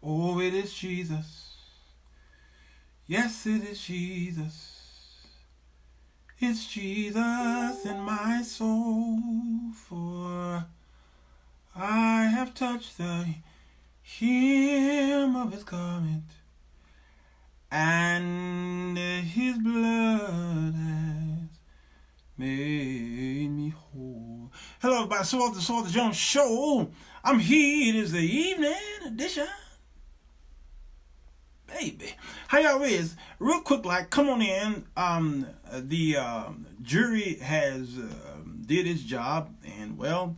Oh, it is Jesus. Yes, it is Jesus. It's Jesus in my soul, for I have touched the hem of his garment, and his blood has made me whole. Hello, everybody. Sirwalterj Jones Show. I'm here. It is the evening edition. Baby, how y'all is? Real quick, like, come on in. The jury has did its job, and well,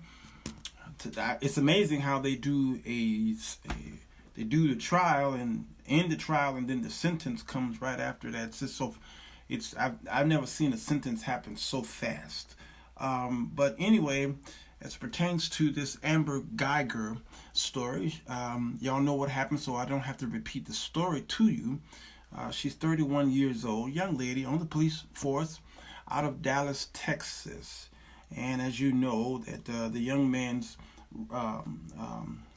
it's amazing how they do they do the trial and end the trial, and then the sentence comes right after that. It's just so I've never seen a sentence happen so fast. But anyway, as it pertains to this Amber Guyger story, y'all know what happened, so I don't have to repeat the story to you. She's 31 years old, young lady on the police force out of Dallas, Texas. And as you know, that the young man's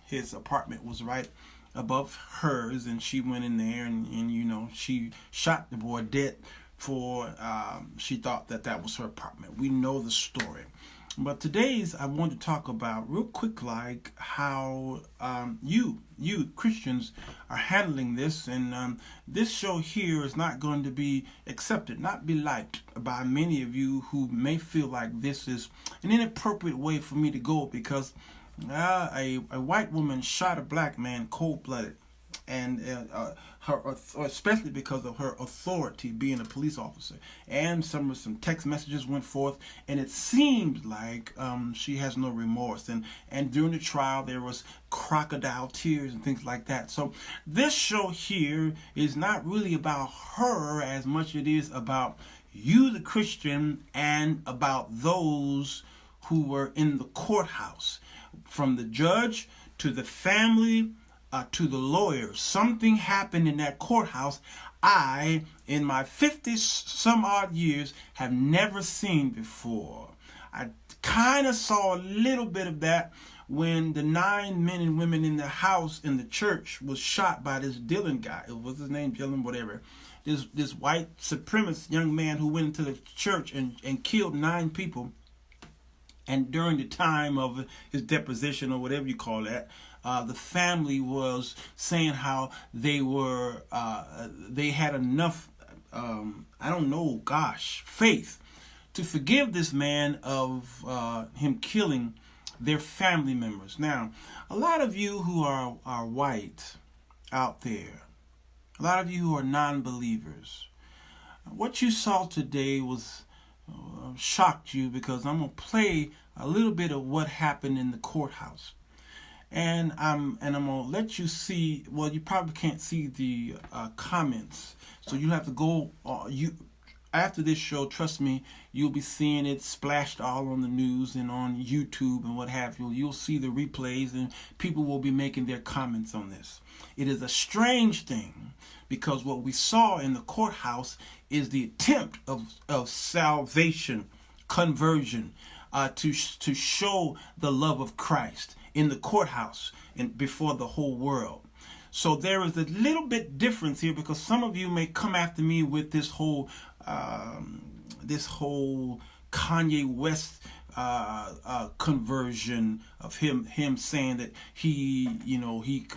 his apartment was right above hers, and she went in there and you know, she shot the boy dead for she thought that was her apartment. We know the story. But today's I want to talk about real quick, like how you Christians are handling this, and this show here is not going to be accepted, not be liked by many of you who may feel like this is an inappropriate way for me to go, because a white woman shot a black man cold-blooded, and especially because of her authority being a police officer, and some text messages went forth, and it seems like she has no remorse, and during the trial there was crocodile tears and things like that. So this show here is not really about her as much as it is about you, the Christian, and about those who were in the courthouse, from the judge to the family to the lawyers. Something happened in that courthouse I, in my 50 some odd years, have never seen before. I kind of saw a little bit of that when the 9 men and women in the house in the church was shot by this Dylan guy. It was his name, Dylan, whatever. This white supremacist young man who went into the church and killed 9 people. And during the time of his deposition, or whatever you call that, the family was saying how they had enough, faith to forgive this man of him killing their family members. Now, a lot of you who are white out there, a lot of you who are non-believers, what you saw today was shocked you, because I'm going to play a little bit of what happened in the courthouse. And I'm going to let you see, well, you probably can't see the comments, so you have to go, after this show, trust me, you'll be seeing it splashed all on the news and on YouTube and what have you. You'll see the replays, and people will be making their comments on this. It is a strange thing, because what we saw in the courthouse is the attempt of salvation, conversion, to show the love of Christ in the courthouse and before the whole world. So there is a little bit difference here, because some of you may come after me with this whole Kanye West conversion of him saying that he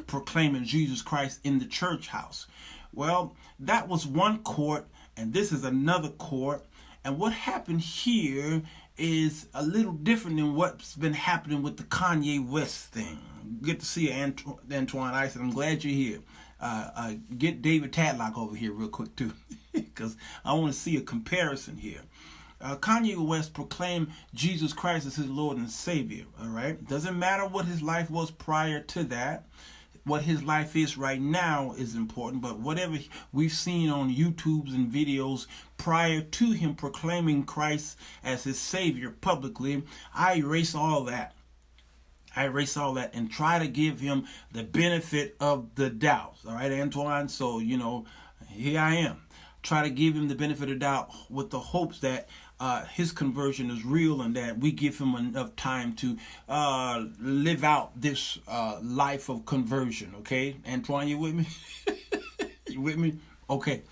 proclaiming Jesus Christ in the church house. Well, that was one court, and this is another court. And what happened here is a little different than what's been happening with the Kanye West thing. Good to see you, Antoine Isis. I'm glad you're here. Get David Tadlock over here real quick too, because I want to see a comparison here. Kanye West proclaimed Jesus Christ as his Lord and Savior. All right, doesn't matter what his life was prior to that. What his life is right now is important, but whatever we've seen on YouTubes and videos prior to him proclaiming Christ as his Savior publicly, I erase all that. And try to give him the benefit of the doubt. All right, Antoine? So, here I am. Try to give him the benefit of the doubt with the hopes that his conversion is real and that we give him enough time to live out this life of conversion. Okay, Antoine, you with me? You with me? Okay.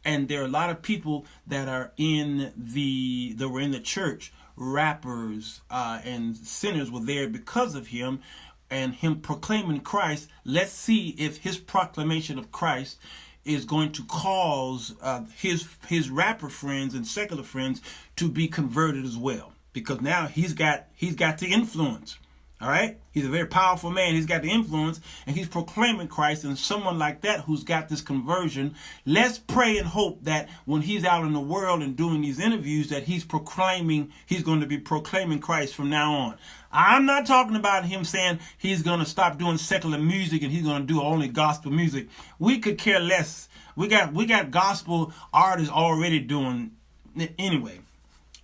And there are a lot of people that were in the church, rappers and sinners were there because of him and him proclaiming Christ. Let's see if his proclamation of Christ is going to cause his rapper friends and secular friends to be converted as well, because now he's got the influence. All right, he's a very powerful man. He's got the influence, and he's proclaiming Christ. And someone like that who's got this conversion, let's pray and hope that when he's out in the world and doing these interviews, that he's going to be proclaiming Christ from now on. I'm not talking about him saying he's going to stop doing secular music and he's going to do only gospel music. We could care less. We got gospel artists already doing it anyway.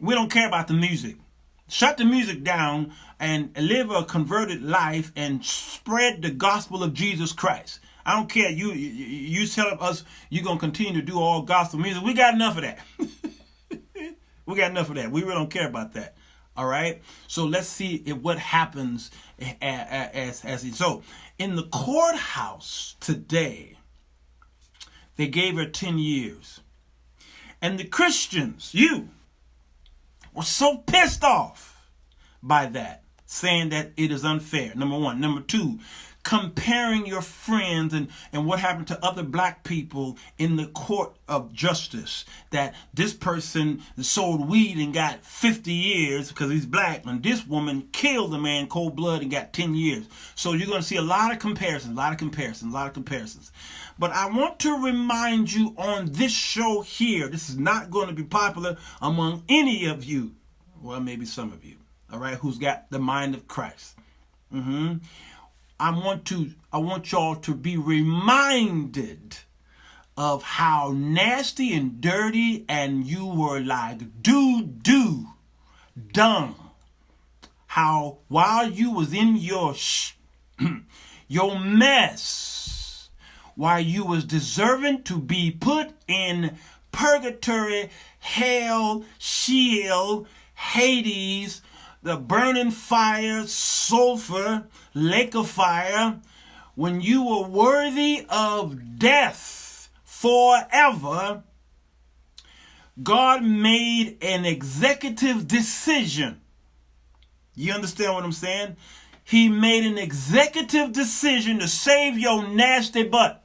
We don't care about the music. Shut the music down and live a converted life and spread the gospel of Jesus Christ. I don't care. You tell us you're going to continue to do all gospel music. We got enough of that. We got enough of that. We really don't care about that. All right. So let's see what happens so in the courthouse today, they gave her 10 years. And the Christians, were so pissed off by that, saying that it is unfair. Number one. Number two, comparing your friends and what happened to other black people in the court of justice, that this person sold weed and got 50 years because he's black, and this woman killed a man cold blood and got 10 years. So you're going to see a lot of comparisons. But I want to remind you on this show here, this is not going to be popular among any of you, well, maybe some of you, all right, who's got the mind of Christ. I want y'all to be reminded of how nasty and dirty and you were like doo-doo, dung. How while you was in your your mess, while you was deserving to be put in purgatory, hell, Sheol, Hades, the burning fire, sulfur, lake of fire, when you were worthy of death forever, God made an executive decision. You understand what I'm saying? He made an executive decision to save your nasty butt.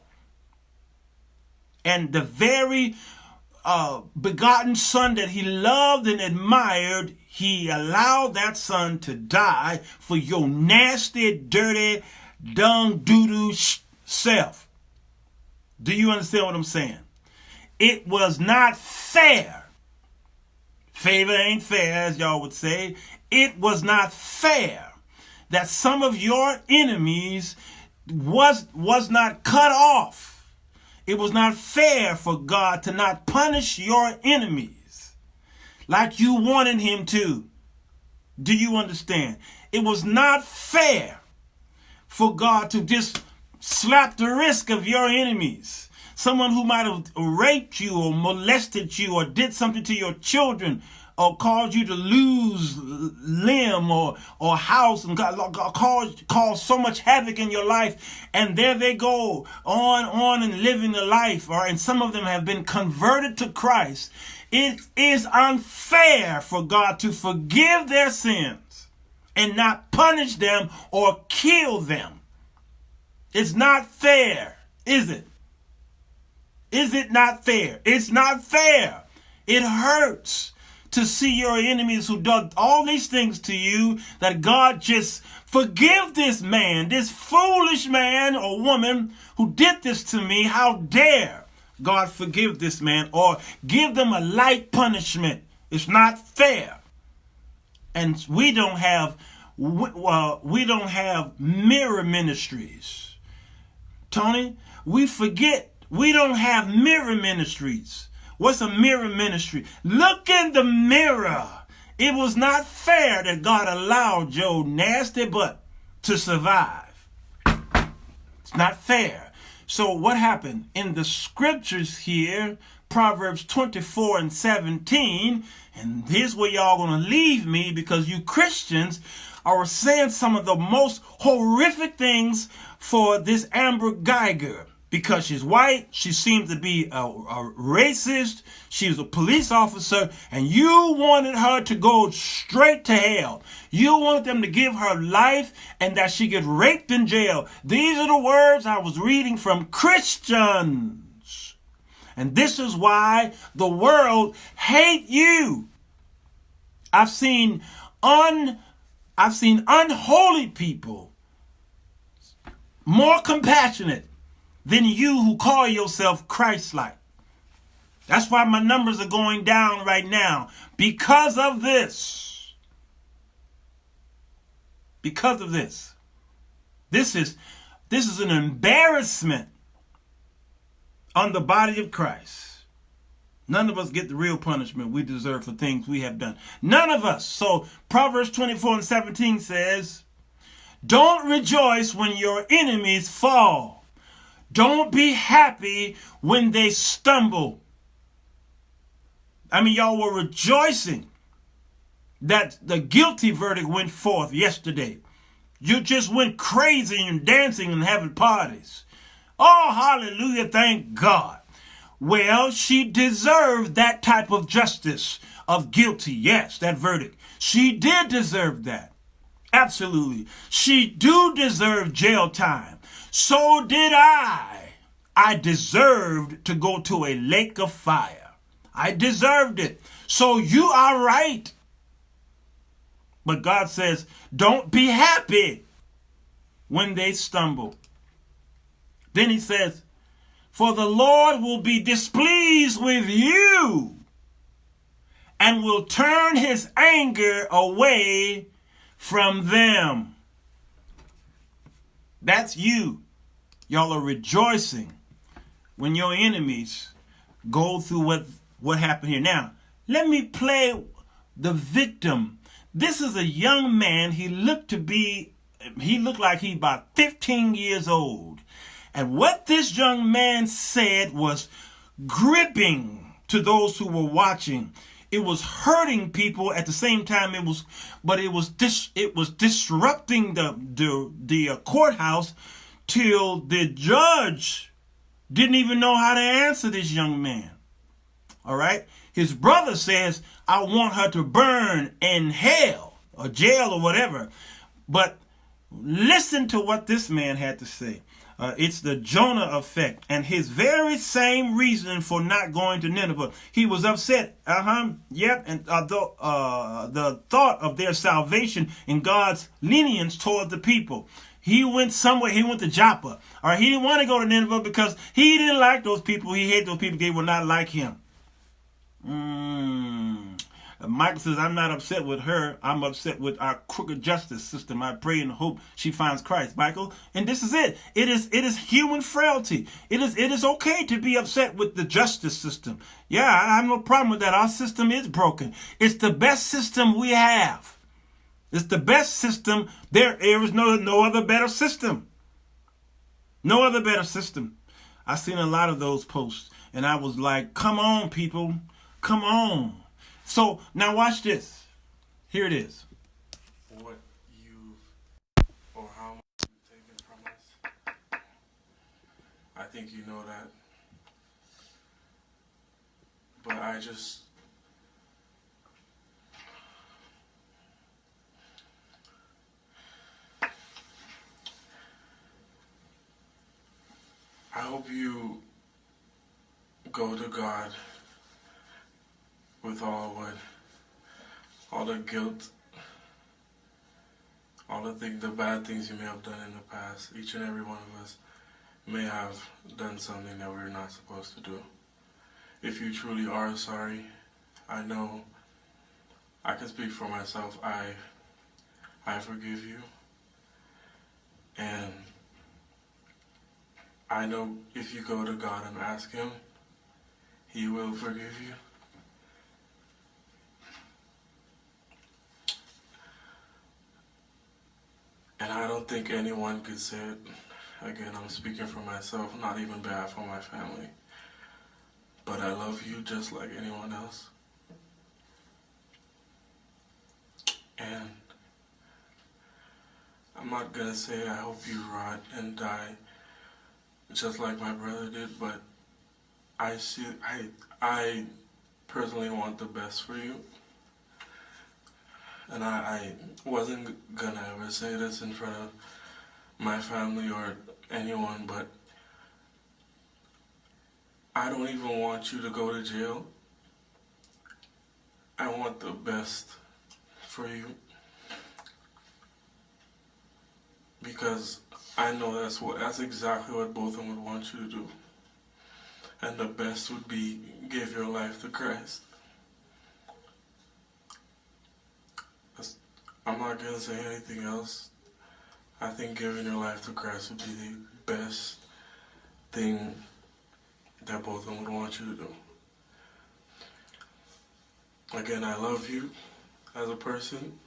And the very begotten son that he loved and admired, he allowed that son to die for your nasty, dirty, dung, doo-doo self. Do you understand what I'm saying? It was not fair. Favor ain't fair, as y'all would say. It was not fair that some of your enemies was not cut off. It was not fair for God to not punish your enemies like you wanted him to. Do you understand? It was not fair for God to just slap the wrist of your enemies. Someone who might have raped you or molested you or did something to your children or caused you to lose limb or house and caused so much havoc in your life, and there they go on and living the life, and some of them have been converted to Christ. It is unfair for God to forgive their sins and not punish them or kill them. It's not fair, is it? Is it not fair? It's not fair. It hurts to see your enemies who done all these things to you, that God just forgive this man, this foolish man or woman who did this to me. How dare God forgive this man or give them a light punishment? It's not fair. And we don't have mirror ministries. Tony, we forget we don't have mirror ministries. What's a mirror ministry? Look in the mirror. It was not fair that God allowed your nasty butt to survive. It's not fair. So what happened? In the scriptures here, Proverbs 24:17. And here's where y'all going to leave me, because you Christians are saying some of the most horrific things for this Amber Guyger. Because she's white, she seems to be a racist, she's a police officer, and you wanted her to go straight to hell. You wanted them to give her life and that she get raped in jail. These are the words I was reading from Christians. And this is why the world hate you. I've seen unholy people more compassionate than you who call yourself Christ-like. That's why my numbers are going down right now. Because of this. Because of this. This is an embarrassment on the body of Christ. None of us get the real punishment we deserve for things we have done. None of us. So Proverbs 24:17 says, don't rejoice when your enemies fall. Don't be happy when they stumble. I mean, y'all were rejoicing that the guilty verdict went forth yesterday. You just went crazy and dancing and having parties. Oh, hallelujah, thank God. Well, she deserved that type of justice of guilty. Yes, that verdict. She did deserve that. Absolutely. She do deserve jail time. So did I. I deserved to go to a lake of fire. I deserved it. So you are right. But God says, don't be happy when they stumble. Then he says, for the Lord will be displeased with you and will turn his anger away from them. That's you. Y'all are rejoicing when your enemies go through what happened here. Now, let me play the victim. This is a young man. He looked like he's about 15 years old. And what this young man said was gripping to those who were watching. It was hurting people at the same time. It was disrupting the courthouse till the judge didn't even know how to answer this young man. All right. His brother says, I want her to burn in hell or jail or whatever. But listen to what this man had to say. It's the Jonah effect, and his very same reason for not going to Nineveh. He was upset. Yep. And the thought of their salvation and God's lenience toward the people. He went somewhere. He went to Joppa. Or he didn't want to go to Nineveh because he didn't like those people. He hated those people. They were not like him. Michael says, I'm not upset with her. I'm upset with our crooked justice system. I pray and hope she finds Christ, Michael. And this is it. It is human frailty. It is okay to be upset with the justice system. Yeah, I have no problem with that. Our system is broken. It's the best system we have. It's the best system. There is no other better system. No other better system. I've seen a lot of those posts, and I was like, come on, people. Come on. So now watch this. Here it is. What or how much you've taken from us. I think you know that. But I hope you go to God with all the guilt, all the bad things you may have done in the past. Each and every one of us may have done something that we're not supposed to do. If you truly are sorry, I know I can speak for myself. I forgive you, and I know if you go to God and ask Him, He will forgive you. And I don't think anyone could say it. Again, I'm speaking for myself, not even behalf of my family. but I love you just like anyone else. And I'm not gonna say I hope you rot and die just like my brother did, but I personally want the best for you. And I wasn't gonna ever say this in front of my family or anyone, but I don't even want you to go to jail. I want the best for you. Because I know that's exactly what both of them would want you to do. And the best would be give your life to Christ. I'm not going to say anything else. I think giving your life to Christ would be the best thing that both of them would want you to do. Again, I love you as a person.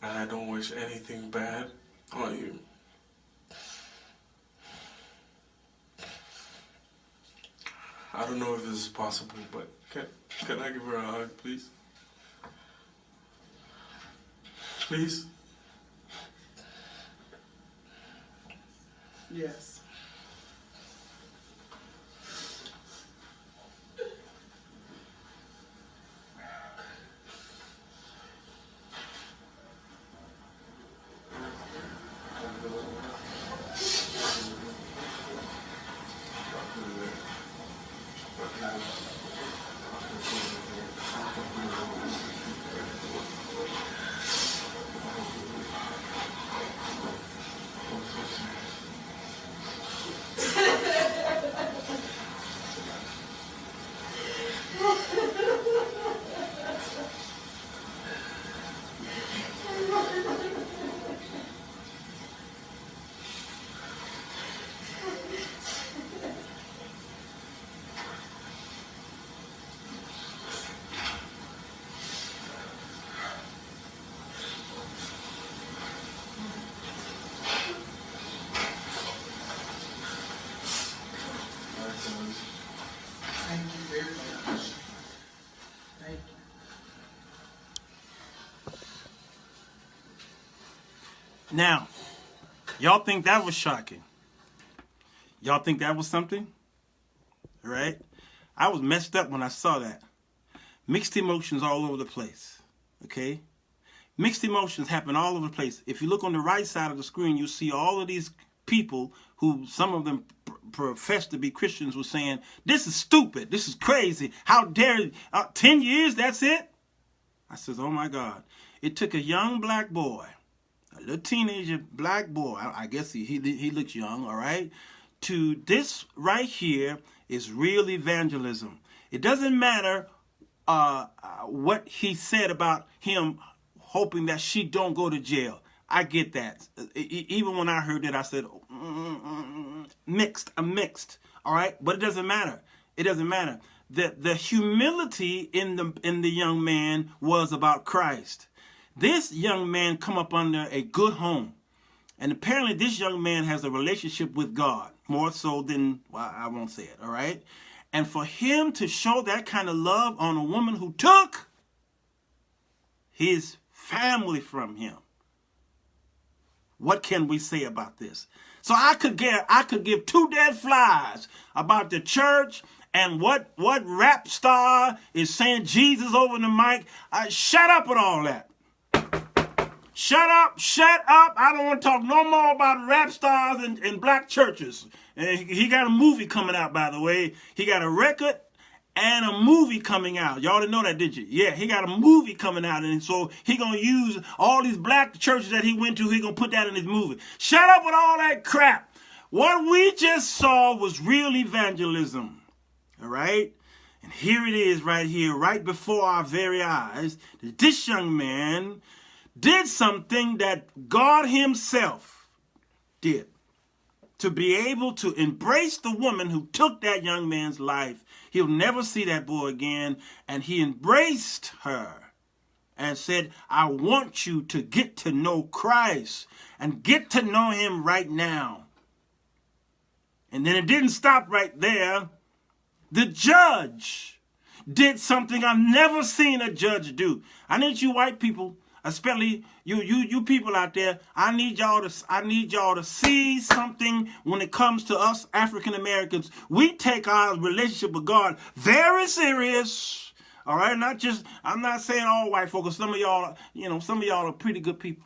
And I don't wish anything bad on you. I don't know if this is possible, but can I give her a hug, please? Please? Yes. Thank you very much. Thank you. Now, y'all think that was shocking? Y'all think that was something? Right? I was messed up when I saw that. Mixed emotions all over the place. Okay? Mixed emotions happen all over the place. If you look on the right side of the screen, you'll see all of these people who, some of them profess to be Christians, were saying, this is stupid, this is crazy, how dare you, 10 years, that's it? I says, oh my God. It took a young black boy, a little teenager black boy, I guess he looks young, all right, to this right here is real evangelism. It doesn't matter what he said about him hoping that she don't go to jail. I get that. Even when I heard that, I said, mixed. I'm mixed. All right, but it doesn't matter. It doesn't matter. The humility in the young man was about Christ. This young man come up under a good home, and apparently this young man has a relationship with God more so than, well, I won't say it. All right, and for him to show that kind of love on a woman who took his family from him. What can we say about this? So I could give two dead flies about the church and what rap star is saying Jesus over the mic. Shut up with all that. Shut up. I don't want to talk no more about rap stars and black churches. He got a movie coming out, by the way. He got a record and a movie coming out. Y'all didn't know that, did you? Yeah, he got a movie coming out, and so he gonna use all these black churches that he went to, he gonna put that in his movie. Shut up with all that crap. What we just saw was real evangelism. All right? And here it is right here, right before our very eyes, that this young man did something that God himself did. To be able to embrace the woman who took that young man's life. He'll never see that boy again. And he embraced her and said, I want you to get to know Christ and get to know him right now. And then it didn't stop right there. The judge did something I've never seen a judge do. I need you white people, especially you people out there. I need y'all to see something when it comes to us African Americans. We take our relationship with God very serious. All right, I'm not saying all white folks. Some of y'all, some of y'all are pretty good people.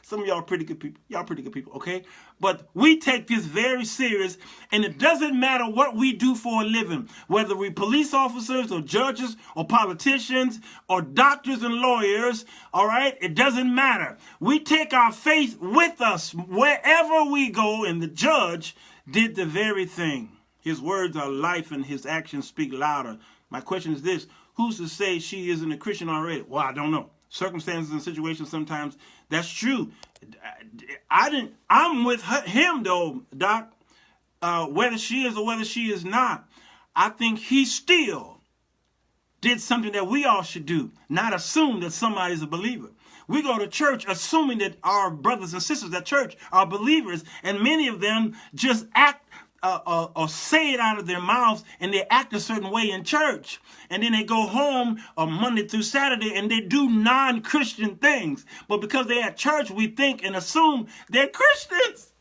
Some of y'all are pretty good people. Y'all pretty good people, okay? But we take this very serious, and it doesn't matter what we do for a living, whether we're police officers or judges or politicians or doctors and lawyers, all right? It doesn't matter. We take our faith with us wherever we go, and the judge did the very thing. His words are life, and his actions speak louder. My question is this: who's to say she isn't a Christian already? Well, I don't know. Circumstances and situations sometimes, that's true. I'm with him though, Doc, whether she is or whether she is not. I think he still did something that we all should do, not assume that somebody's a believer. We go to church assuming that our brothers and sisters at church are believers, and many of them just act or say it out of their mouths, and they act a certain way in church. And then they go home on Monday through Saturday and they do non-Christian things. But because they're at church, we think and assume they're Christians.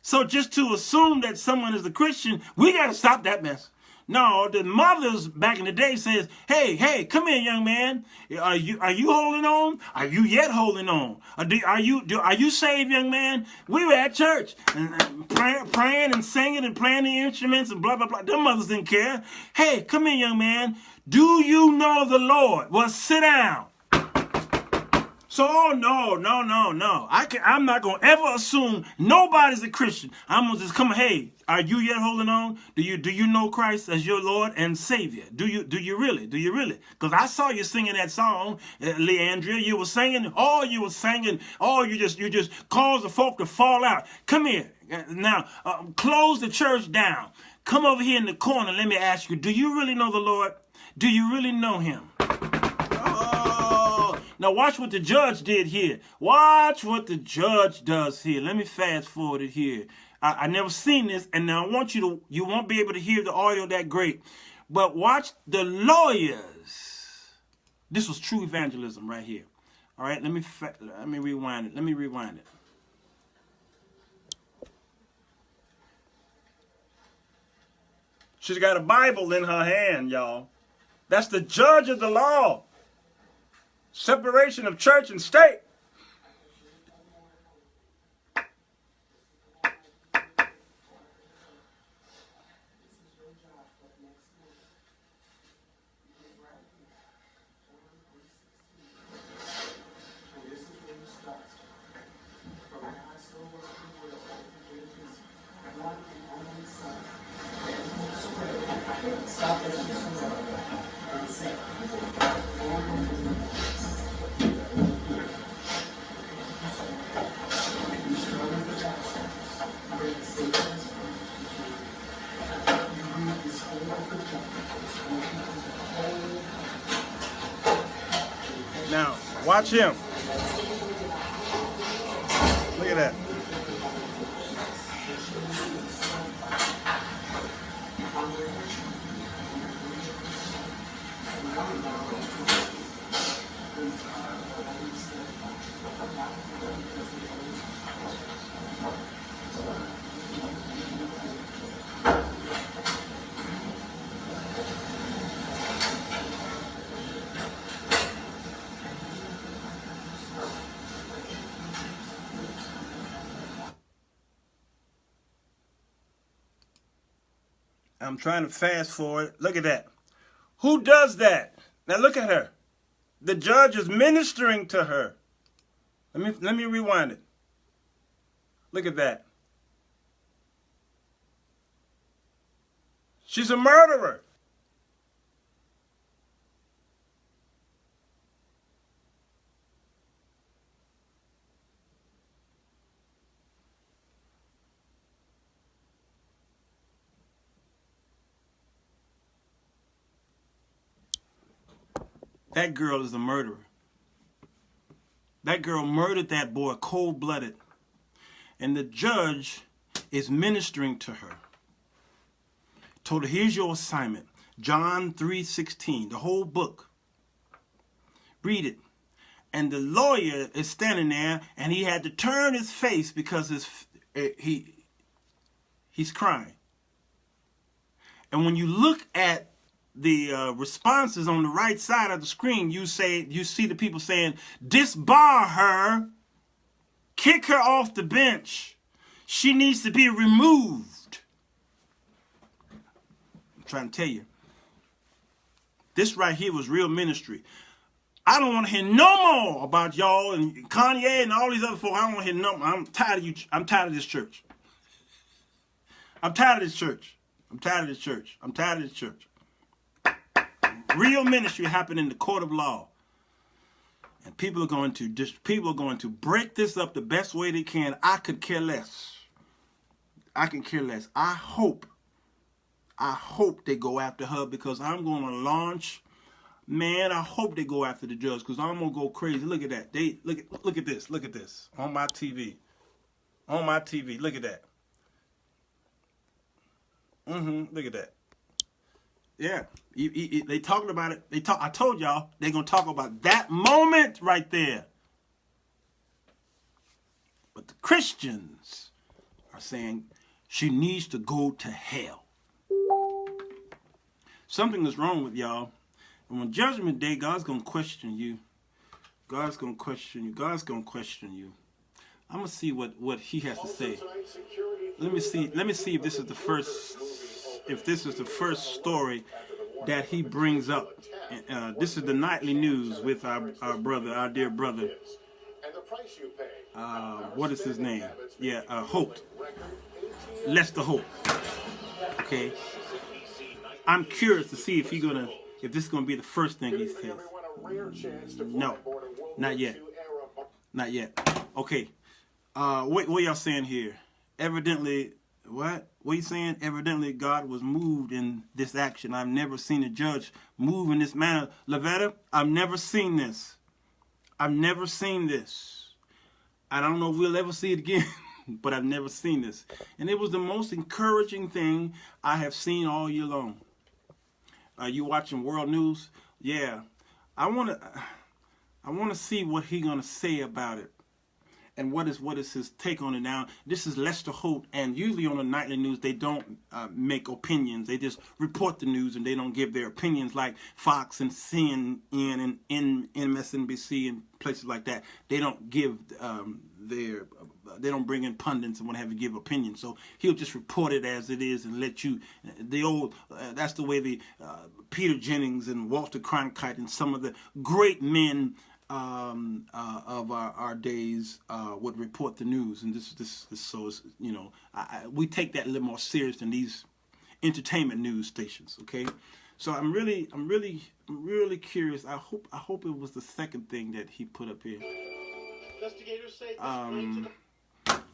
So just to assume that someone is a Christian, we got to stop that mess. No, the mothers back in the day says, hey, come here, young man. Are you holding on? Are you yet holding on? Are you saved, young man? We were at church and praying and singing and playing the instruments and blah, blah, blah. Them mothers didn't care. Hey, come here, young man. Do you know the Lord? Well, sit down. So, no. I'm not going to ever assume nobody's a Christian. I'm going to just come, hey, are you yet holding on? Do you know Christ as your Lord and Savior? Do you really? Because I saw you singing that song, Leandria. You were singing, you just caused the folk to fall out. Come here. Now, close the church down. Come over here in the corner. Let me ask you, do you really know the Lord? Do you really know him? Now watch what the judge did here. Watch what the judge does here. Let me fast forward it here. I never seen this, and now I want you won't be able to hear the audio that great. But watch the lawyers. This was true evangelism right here. All right, let me rewind it. Let me rewind it. She's got a Bible in her hand, y'all. That's the judge of the law. Separation of church and state. Now, watch him. Look at that. I'm trying to fast forward. Look at that. Who does that? Now look at her. The judge is ministering to her. Let me rewind it. Look at that. She's a murderer. That girl is a murderer. That girl murdered that boy cold-blooded. And the judge is ministering to her. Told her, here's your assignment. John 3:16, the whole book. Read it. And the lawyer is standing there, and he had to turn his face because he's crying. And when you look at the responses on the right side of the screen, you see the people saying, disbar her, kick her off the bench. She needs to be removed. I'm trying to tell you, this right here was real ministry. I don't want to hear no more about y'all and Kanye and all these other folks. I don't want to hear no more. I'm tired of you. I'm tired of this church. I'm tired of this church. I'm tired of this church. I'm tired of this church. Real ministry happened in the court of law. And people are going to break this up the best way they can. I could care less. I can care less. I hope they go after her, because I'm going to launch. Man, I hope they go after the judge, because I'm going to go crazy. Look at that. Look at this. Look at this. On my TV. On my TV. Look at that. Look at that. Yeah. They talking about it. I told y'all they're going to talk about that moment right there. But the Christians are saying she needs to go to hell. Something is wrong with y'all. And on Judgment Day, God's going to question you. God's going to question you. God's going to question you. I'm going to see what he has to say. Let me see if this is the first story that he brings up. This is the nightly news with our dear brother. What is his name? Yeah, Holt. Lester Holt. Okay. I'm curious to see if this is gonna be the first thing he says. No, not yet. Not yet. Okay. What y'all saying here? Evidently, what? What are you saying? Evidently, God was moved in this action. I've never seen a judge move in this manner. Lavetta, I've never seen this. I've never seen this. I don't know if we'll ever see it again, but I've never seen this. And it was the most encouraging thing I have seen all year long. You watching World News? Yeah. I want to see what he's going to say about it. And what is his take on it now? This is Lester Holt, and usually on the nightly news, they don't make opinions. They just report the news, and they don't give their opinions like Fox and CNN and MSNBC and places like that. They don't give they don't bring in pundits and what have you give opinions. So he'll just report it as it is and let you, that's the way the Peter Jennings and Walter Cronkite and some of the great men of our days would report the news. And this so is, we take that a little more serious than these entertainment news stations. Okay, so I'm really curious. I hope it was the second thing that he put up here. Investigators say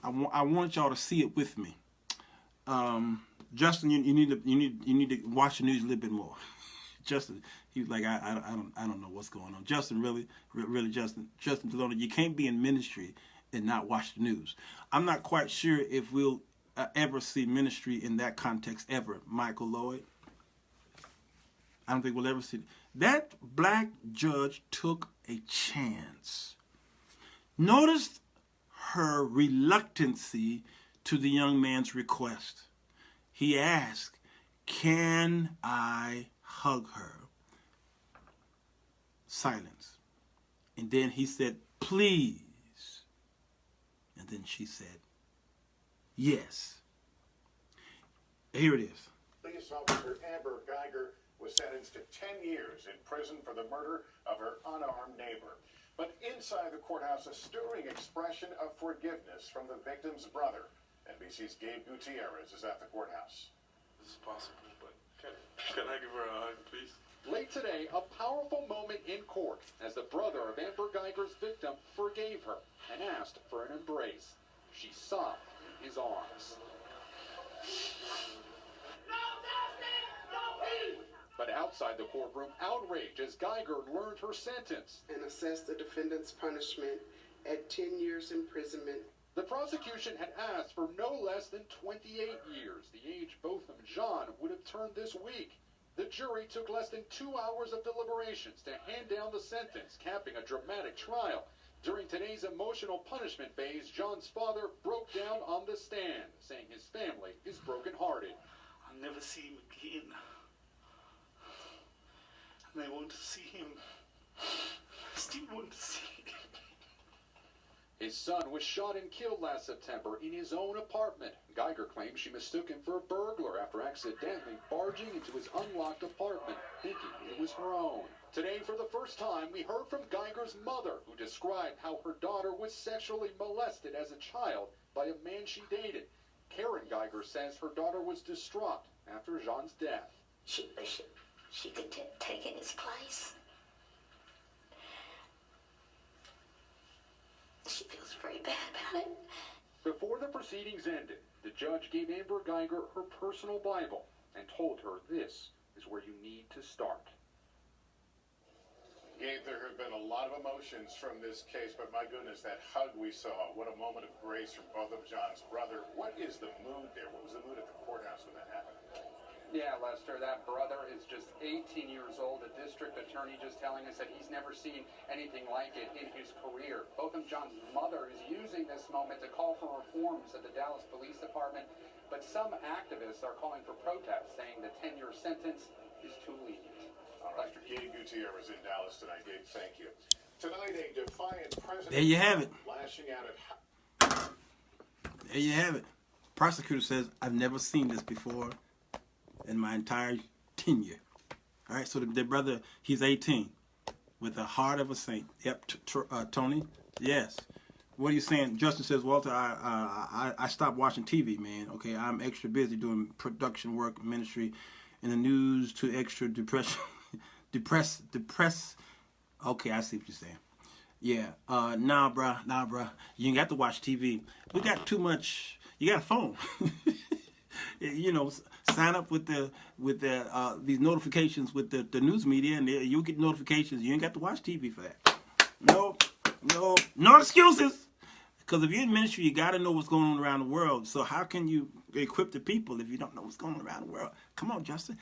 I want y'all to see it with me. Justin, you need to watch the news a little bit more. Justin, he was like, I don't know what's going on. Justin, really, Justin Delona, you can't be in ministry and not watch the news. I'm not quite sure if we'll ever see ministry in that context ever, Michael Lloyd. I don't think we'll ever see it. That black judge took a chance. Notice her reluctancy to the young man's request. He asked, "Can I hug her?" Silence. And then he said, "Please." And then she said, "Yes." Here it is. Police officer Amber Guyger was sentenced to 10 years in prison for the murder of her unarmed neighbor. But inside the courthouse, a stirring expression of forgiveness from the victim's brother. NBC's Gabe Gutierrez is at the courthouse. This is possible, but can I give her a hug, please? Late today, a powerful moment in court as the brother of Amber Geiger's victim forgave her and asked for an embrace. She sobbed in his arms. No justice, no peace! But outside the courtroom, outrage as Geiger learned her sentence. And assessed the defendant's punishment at 10 years imprisonment The prosecution had asked for no less than 28 years, the age Botham Jean would have turned this week. The jury took less than 2 hours of deliberations to hand down the sentence, capping a dramatic trial. During today's emotional punishment phase, John's father broke down on the stand, saying his family is brokenhearted. I'll never see him again. And I want to see him. I still want to see him. His son was shot and killed last September in his own apartment. Geiger claims she mistook him for a burglar after accidentally barging into his unlocked apartment, thinking it was her own. Today, for the first time, we heard from Geiger's mother, who described how her daughter was sexually molested as a child by a man she dated. Karen Geiger says her daughter was distraught after Jean's death. She wished she could take in his place. She feels very bad about it. Before the proceedings ended, the judge gave Amber Guyger her personal Bible and told her this is where you need to start. Gabe, there have been a lot of emotions from this case, but my goodness, that hug we saw, what a moment of grace from both of John's brother. What is the mood there? What was the mood at the courthouse when that happened? Yeah, Lester, that brother is just 18 years old. The district attorney just telling us that he's never seen anything like it in his career. Botham Jean's mother is using this moment to call for reforms at the Dallas Police Department, but some activists are calling for protests, saying the 10-year sentence is too lenient. All right, Gabe Gutierrez in Dallas tonight. Gabe, thank you. Tonight, a defiant president. There you have it. Lashing out at. There you have it. Prosecutor says, I've never seen this before in my entire tenure. All right, so the brother, he's 18 with the heart of a saint. Yep, Tony. Yes. What are you saying? Justin says, Walter, I stopped watching TV, man. Okay, I'm extra busy doing production work, ministry, in the news, too extra depressed. Okay, I see what you're saying. Yeah, nah, bruh. You ain't got to watch TV. We got too much. You got a phone. You know, sign up with these notifications with the news media, and you'll get notifications. You ain't got to watch TV for that. No excuses. Because if you're in ministry, you got to know what's going on around the world. So how can you equip the people if you don't know what's going on around the world? Come on, Justin.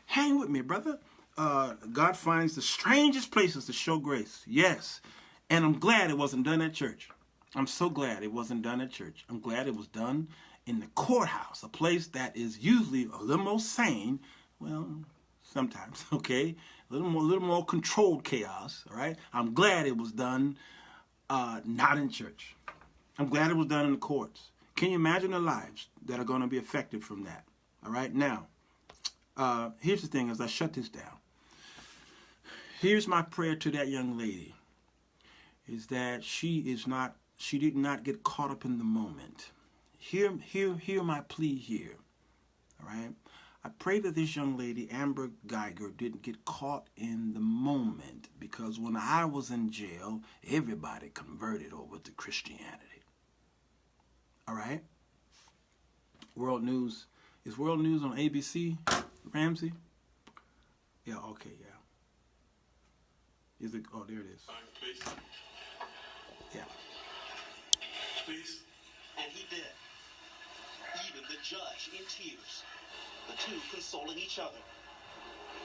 Hang with me, brother. God finds the strangest places to show grace. Yes. And I'm glad it wasn't done at church. I'm so glad it wasn't done at church. I'm glad it was done in the courthouse, a place that is usually a little more sane. Well, sometimes, okay? A little more controlled chaos, all right? I'm glad it was done not in church. I'm glad it was done in the courts. Can you imagine the lives that are going to be affected from that? All right? Now, here's the thing as I shut this down. Here's my prayer to that young lady, is that she did not get caught up in the moment. Hear my plea here, all right? I pray that this young lady, Amber Guyger, didn't get caught in the moment, because when I was in jail, everybody converted over to Christianity. All right? World News. Is World News on ABC, Ramsey? Yeah, okay, yeah. Is it? Oh, there it is. Please. Yeah. Please. And he did. Even the judge in tears. The two consoling each other.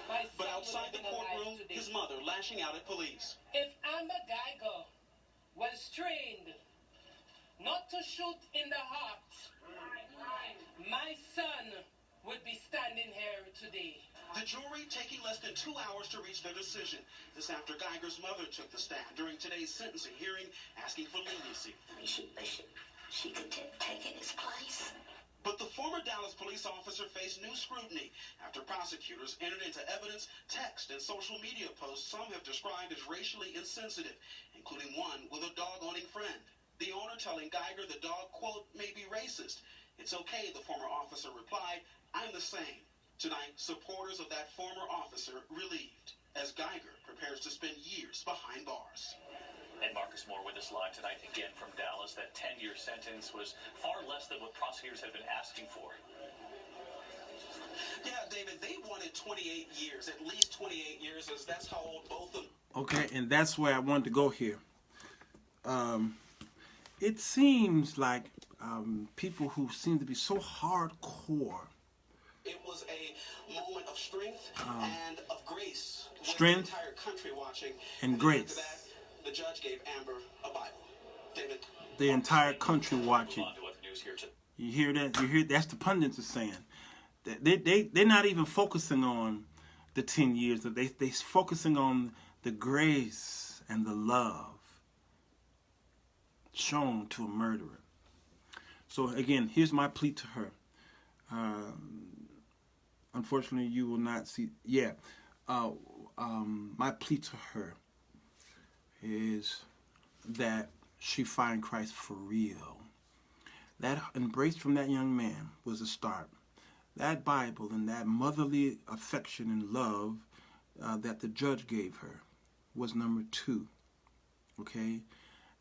But outside the courtroom, his mother lashing out at police. If Amber Geiger was trained not to shoot in the heart, my son would be standing here today. The jury taking less than 2 hours to reach their decision. This after Geiger's mother took the stand during today's sentencing hearing, asking for leniency. She wished she could take in his place. But the former Dallas police officer faced new scrutiny after prosecutors entered into evidence, text, and social media posts some have described as racially insensitive, including one with a dog-owning friend. The owner telling Geiger the dog, quote, may be racist. It's okay, the former officer replied, I'm the same. Tonight, supporters of that former officer relieved as Geiger prepares to spend years behind bars. And Marcus Moore with us live tonight again from Dallas. That 10-year sentence was far less than what prosecutors had been asking for. Yeah, David, they wanted 28 years, at least 28 years, as that's how old both of them. Okay, and that's where I wanted to go here. it seems like people who seem to be so hardcore. It was a moment of strength and of grace. Strength the entire country watching. and grace. After that, the judge gave Amber a Bible. David. The entire country watching. You hear that? You hear that's the pundits are saying. They're not even focusing on the 10 years. They're focusing on the grace and the love shown to a murderer. So again, here's my plea to her. Unfortunately, you will not see. Yeah, my plea to her is that she find Christ for real. That embrace from that young man was a start. That Bible and that motherly affection and love that the judge gave her was number 2. Okay?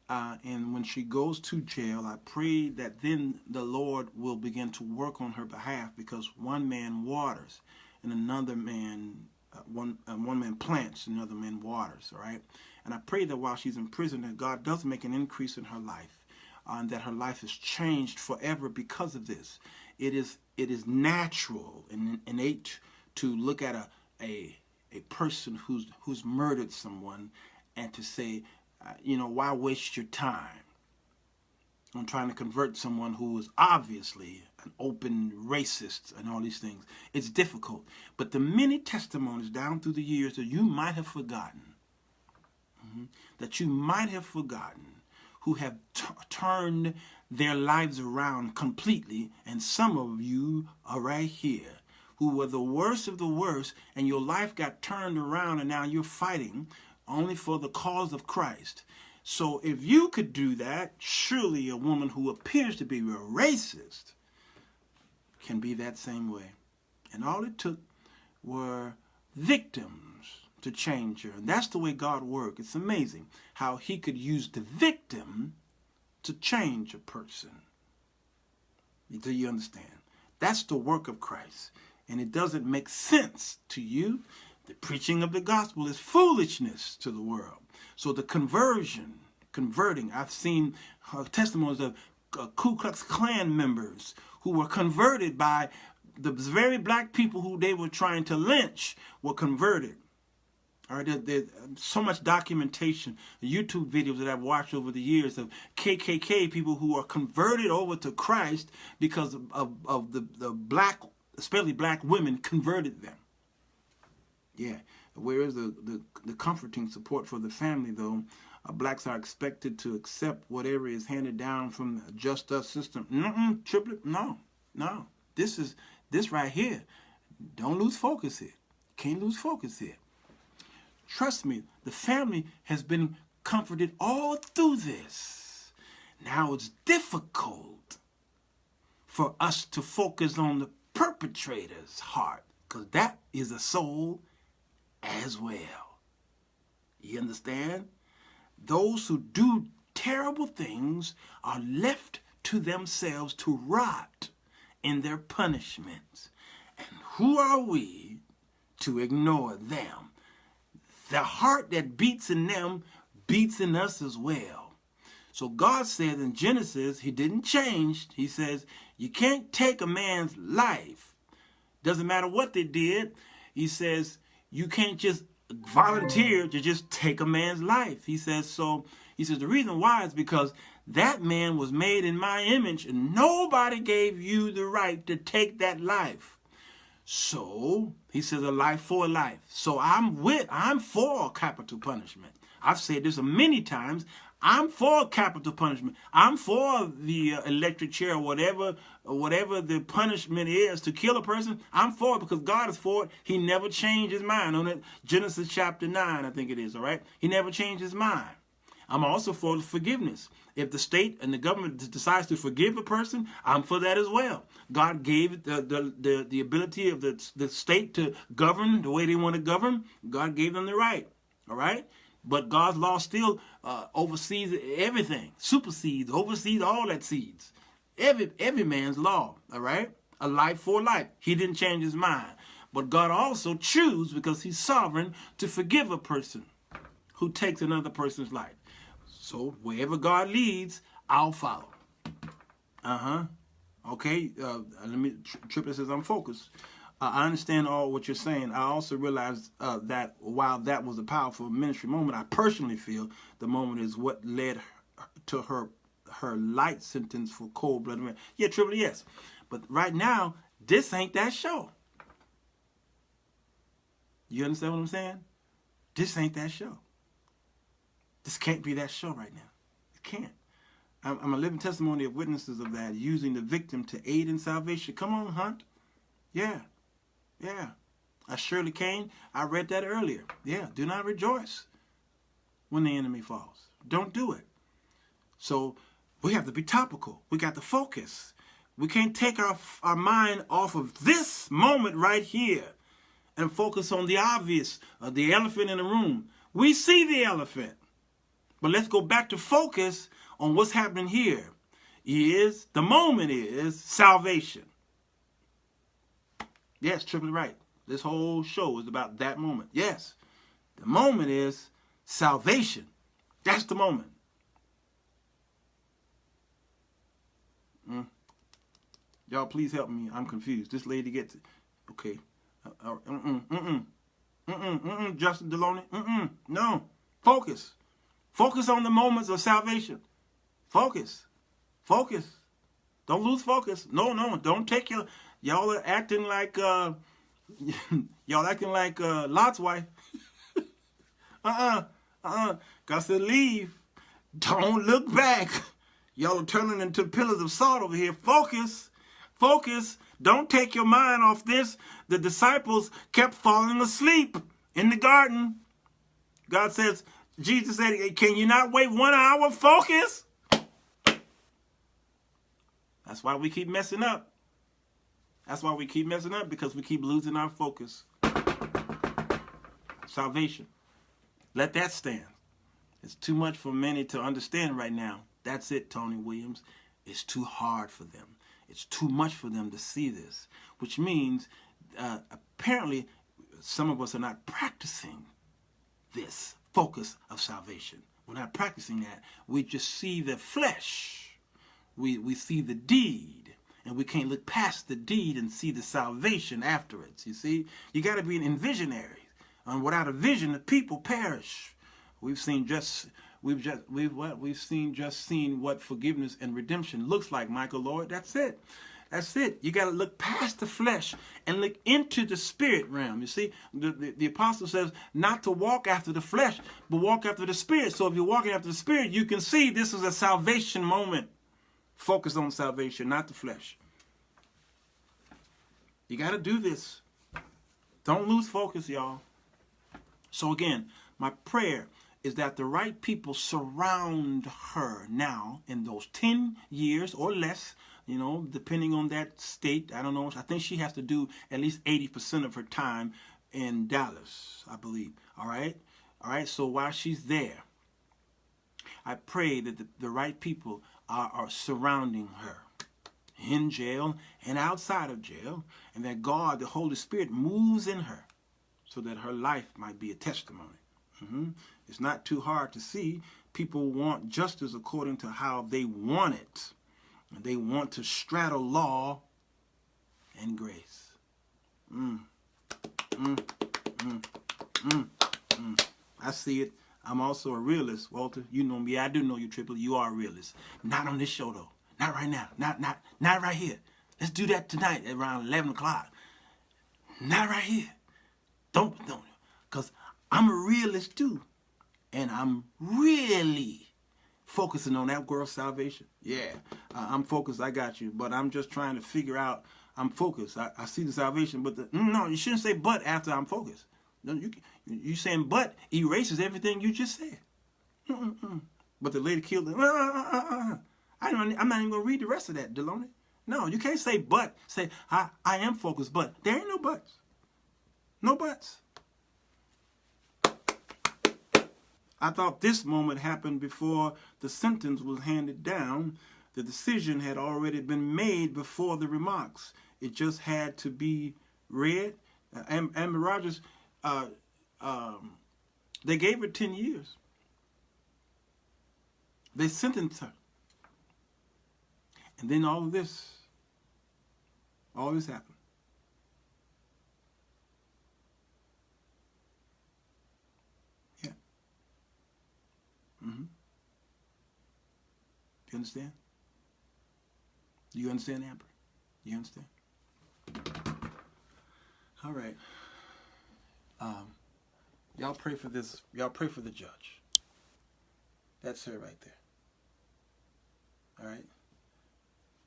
And when she goes to jail, I pray that then the Lord will begin to work on her behalf, because one man waters and another man, one man plants, another man waters, all right? And I pray that while she's in prison, that God does make an increase in her life, and that her life is changed forever because of this. It is natural and innate to look at a person who's murdered someone and to say, why waste your time on trying to convert someone who is obviously an open racist and all these things? It's difficult. But the many testimonies down through the years that you might have forgotten, who have turned their lives around completely, and some of you are right here, who were the worst of the worst, and your life got turned around, and now you're fighting only for the cause of Christ. So if you could do that, surely a woman who appears to be a racist can be that same way. And all it took were victims to change her. And that's the way God works. It's amazing how he could use the victim to change a person. Do you understand? That's the work of Christ. And it doesn't make sense to you. The preaching of the gospel is foolishness to the world. So the converting, I've seen testimonies of Ku Klux Klan members who were converted by the very black people who they were trying to lynch were converted. All right, there's so much documentation, YouTube videos that I've watched over the years of KKK people who are converted over to Christ because of the black, especially black women, converted them. Yeah, where is the comforting support for the family, though? Blacks are expected to accept whatever is handed down from the just us system. Triplet, no. This right here. Don't lose focus here. Can't lose focus here. Trust me, the family has been comforted all through this. Now it's difficult for us to focus on the perpetrator's heart, because that is a soul as well. You understand? Those who do terrible things are left to themselves to rot in their punishments. And who are we to ignore them? The heart that beats in them beats in us as well. So God says in Genesis, he didn't change. He says, you can't take a man's life. Doesn't matter what they did. He says, you can't just volunteer to just take a man's life. He says, the reason why is because that man was made in my image and nobody gave you the right to take that life. So, he says, a life for a life. So I'm for capital punishment. I've said this many times. I'm for capital punishment. I'm for the electric chair or whatever the punishment is to kill a person. I'm for it because God is for it. He never changed his mind on it. Genesis chapter 9, I think it is, all right? He never changed his mind. I'm also for forgiveness. If the state and the government decides to forgive a person, I'm for that as well. God gave the ability of the state to govern the way they want to govern. God gave them the right, all right? But God's law still oversees everything, supersedes, oversees all that seeds. Every man's law, all right? A life for life. He didn't change his mind. But God also chooses, because he's sovereign, to forgive a person who takes another person's life. So wherever God leads, I'll follow. Okay, let me, Triplett says, I'm focused. I understand all what you're saying. I also realize that while that was a powerful ministry moment, I personally feel the moment is what led to her light sentence for cold-blooded murder. Yeah, Triplett, yes. But right now, this ain't that show. You understand what I'm saying? This ain't that show. This can't be that show right now. It can't. I'm a living testimony of witnesses of that, using the victim to aid in salvation. Come on, Hunt. Yeah. Yeah. I surely can. I read that earlier. Yeah. Do not rejoice when the enemy falls. Don't do it. So we have to be topical. We got to focus. We can't take our mind off of this moment right here and focus on the obvious, the elephant in the room. We see the elephant. But let's go back to focus on what's happening here. The moment is salvation. Yes, Triplett right. This whole show is about that moment. Yes, the moment is salvation. That's the moment. Y'all, please help me. I'm confused. This lady gets it. Okay. Justin Deloney. No. Focus. Focus on the moments of salvation. Focus. Focus. Don't lose focus. No. Don't take y'all are acting like y'all acting like Lot's wife. God said leave. Don't look back. Y'all are turning into pillars of salt over here. Focus. Focus. Don't take your mind off this. The disciples kept falling asleep in the garden. God says, Jesus said, can you not wait 1 hour? Focus. That's why we keep messing up. That's why we keep messing up, because we keep losing our focus. Salvation. Let that stand. It's too much for many to understand right now. That's it, Tony Williams. It's too hard for them. It's too much for them to see this, which means apparently some of us are not practicing this focus of salvation. We're not practicing that. We just see the flesh. We see the deed, and we can't look past the deed and see the salvation afterwards. You see, you got to be an visionary. And without a vision, the people perish. We've seen just seen what forgiveness and redemption looks like, Michael Lord. That's it. That's it. You got to look past the flesh and look into the spirit realm. You see, the apostle says not to walk after the flesh, but walk after the spirit. So if you're walking after the spirit, you can see this is a salvation moment. Focus on salvation, not the flesh. You got to do this. Don't lose focus, y'all. So again, my prayer is that the right people surround her now in those 10 years or less, you know, depending on that state. I don't know. I think she has to do at least 80% of her time in Dallas, I believe. All right. All right. So while she's there, I pray that the right people are surrounding her in jail and outside of jail, and that God, the Holy Spirit, moves in her so that her life might be a testimony. It's not too hard to see. People want justice according to how they want it. They want to straddle law and grace. I see it. I'm also a realist, Walter. You know me. I do know you, Triplett. You are a realist. Not on this show, though. Not right now. Not right here. Let's do that tonight at around 11 o'clock. Not right here. Don't. Because I'm a realist, too. And I'm really focusing on that girl's salvation. Yeah, I'm focused. I got you. But I'm just trying to figure out. I'm focused. I see the salvation. But no, you shouldn't say but after I'm focused. No, you saying but erases everything you just said. But the lady killed him. I'm not even going to read the rest of that, Deloney. No, you can't say but. Say, I am focused, but there ain't no buts. No buts. I thought this moment happened before the sentence was handed down. The decision had already been made before the remarks. It just had to be read. Amber Rogers, they gave her 10 years. They sentenced her. And then all this happened. Yeah. Mm-hmm. You understand? Do you understand, Amber? You understand? All right. Y'all pray for this. Y'all pray for the judge. That's her right there. All right?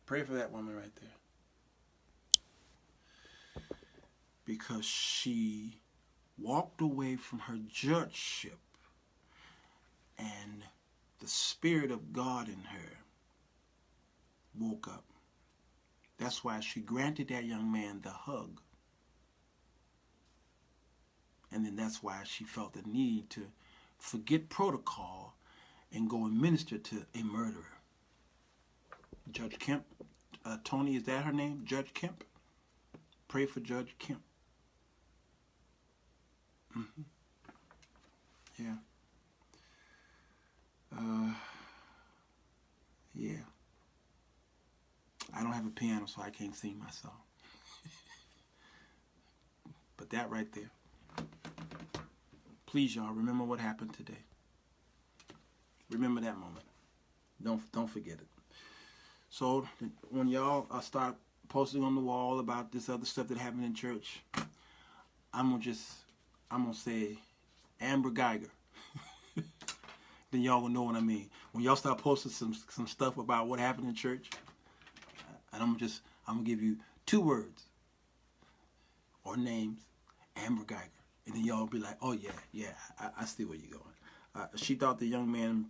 Pray for that woman right there. Because she walked away from her judgeship, and the Spirit of God in her woke up. That's why she granted that young man the hug. And then that's why she felt the need to forget protocol and go and minister to a murderer. Judge Kemp, Tony, is that her name? Judge Kemp? Pray for Judge Kemp. Mm-hmm. Yeah. Yeah. I don't have a piano, so I can't sing myself. But that right there. Please, y'all, remember what happened today. Remember that moment. Don't forget it. So when y'all start posting on the wall about this other stuff that happened in church, I'm gonna say Amber Geiger. Then y'all will know what I mean. When y'all start posting some stuff about what happened in church, and I'm gonna give you 2 words or names, Amber Geiger. And then y'all be like, oh yeah, I see where you're going. She thought the young man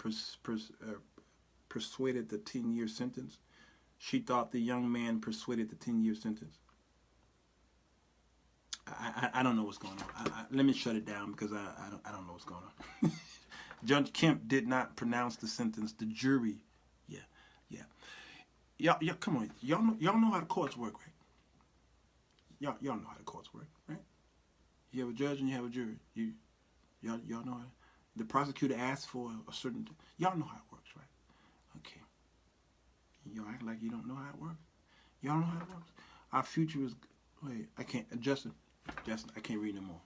persuaded the 10-year sentence. She thought the young man persuaded the 10-year sentence. I don't know what's going on. Let me shut it down because I don't know what's going on. Judge Kemp did not pronounce the sentence. The jury, yeah. Y'all, come on. Y'all know how the courts work, right? Y'all know how the courts work, right? You have a judge and you have a jury. Y'all know how. The prosecutor asks for a certain. Y'all know how it works, right? Okay. Y'all act like you don't know how it works. Y'all know how it works. Our future is. Wait, I can't. Justin, I can't read no more.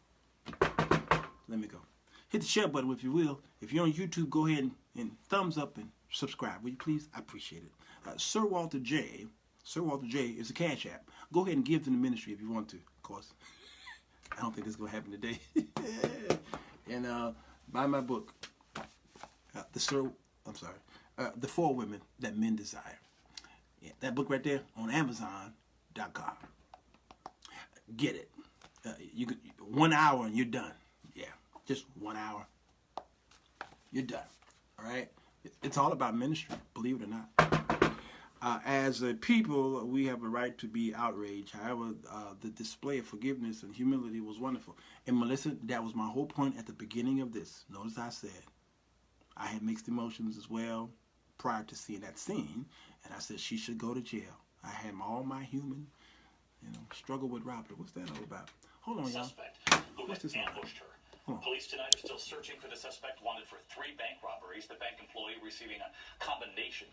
Let me go. Hit the share button if you will. If you're on YouTube, go ahead and thumbs up and subscribe. Will you please? I appreciate it. Sirwalterj is a Cash App. Go ahead and give to the ministry if you want to. Of course. I don't think this is going to happen today. And buy my book, The 4 Women That Men Desire. Yeah, that book right there on Amazon.com. Get it. You could 1 hour and you're done. Yeah, just 1 hour. You're done. All right? It's all about ministry, believe it or not. As a people, we have a right to be outraged. However, the display of forgiveness and humility was wonderful. And Melissa, that was my whole point at the beginning of this. Notice I said I had mixed emotions as well prior to seeing that scene. And I said she should go to jail. I had all my human, struggle with Robert. What's that all about? Hold on, y'all. Suspect who had ambushed her. Police tonight are still searching for the suspect wanted for 3 bank robberies. The bank employee receiving a commendation,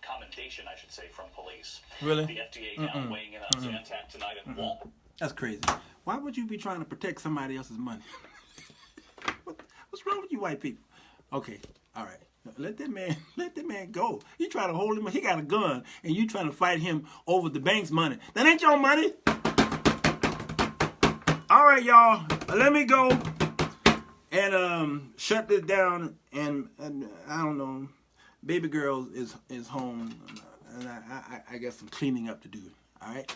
I should say, from police. Really? The FDA now weighing in on Zantac tonight in Walmart. That's crazy. Why would you be trying to protect somebody else's money? What's wrong with you white people? Okay, all right. Let that man go. You try to hold him. He got a gun, and you trying to fight him over the bank's money. That ain't your money. All right, y'all. Let me go. And shut this down, and I don't know, baby girl is home, and I got some cleaning up to do. All right,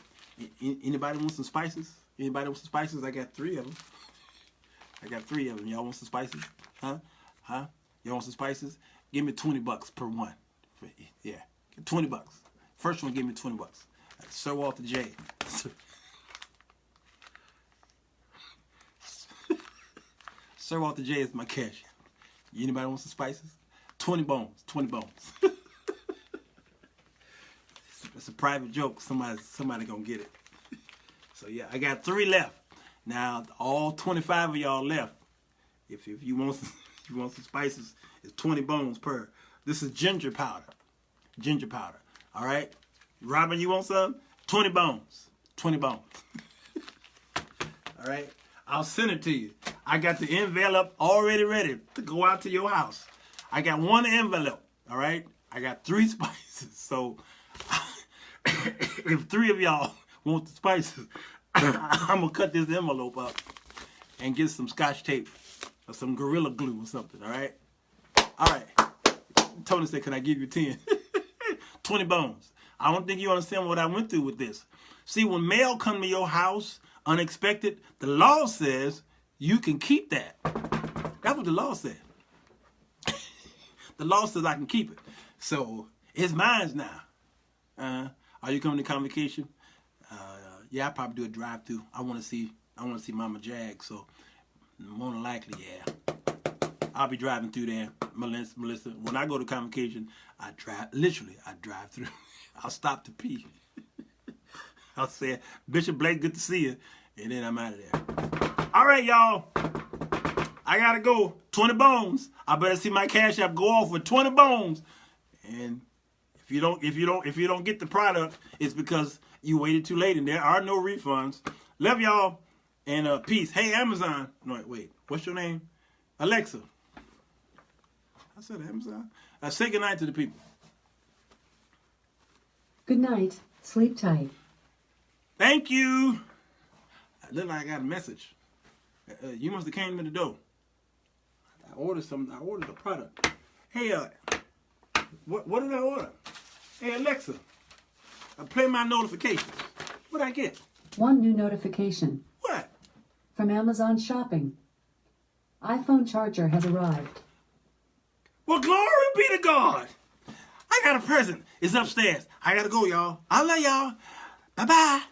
anybody want some spices? Anybody want some spices? I got 3 of them. Y'all want some spices? Huh? Y'all want some spices? Give me $20 per one. Yeah, $20. First one, give me $20. Sirwalterj. Sirwalterj is my cash. Anybody want some spices? 20 bones. 20 bones. It's a private joke. Somebody gonna get it. So yeah, I got 3 left. Now all 25 of y'all left. If you want some spices, it's 20 bones per. This is ginger powder. All right. Robin, you want some? 20 bones. 20 bones. All right? I'll send it to you. I got the envelope already ready to go out to your house. I got one envelope, all right? I got 3 spices. So if 3 of y'all want the spices, I'm going to cut this envelope up and get some Scotch tape or some Gorilla Glue or something, all right? All right. Tony said, can I give you 10? 20 bones. I don't think you understand what I went through with this. See, when mail come to your house, unexpected, the law says you can keep that. That's what the law said. The law says I can keep it. So it's mine now. Are you coming to convocation? Yeah, I'll probably do a drive-through. I want to see Mama Jag. So more than likely, yeah. I'll be driving through there, Melissa. When I go to convocation, I drive through. I'll stop to pee. I'll say, Bishop Blake, good to see you. And then I'm out of there. All right, y'all. I got to go. 20 bones. I better see my Cash App go off with 20 bones. And if you don't get the product, it's because you waited too late and there are no refunds. Love y'all. And peace. Hey, Amazon. No, wait. What's your name? Alexa. I said Amazon. Say goodnight to the people. Good night. Sleep tight. Thank you. I look like I got a message. You must have came to the door. I ordered something. I ordered a product. Hey, what did I order? Hey, Alexa, play my notifications. What'd I get? One new notification. What? From Amazon Shopping. iPhone charger has arrived. Well, glory be to God. I got a present. It's upstairs. I got to go, y'all. I love y'all. Bye-bye.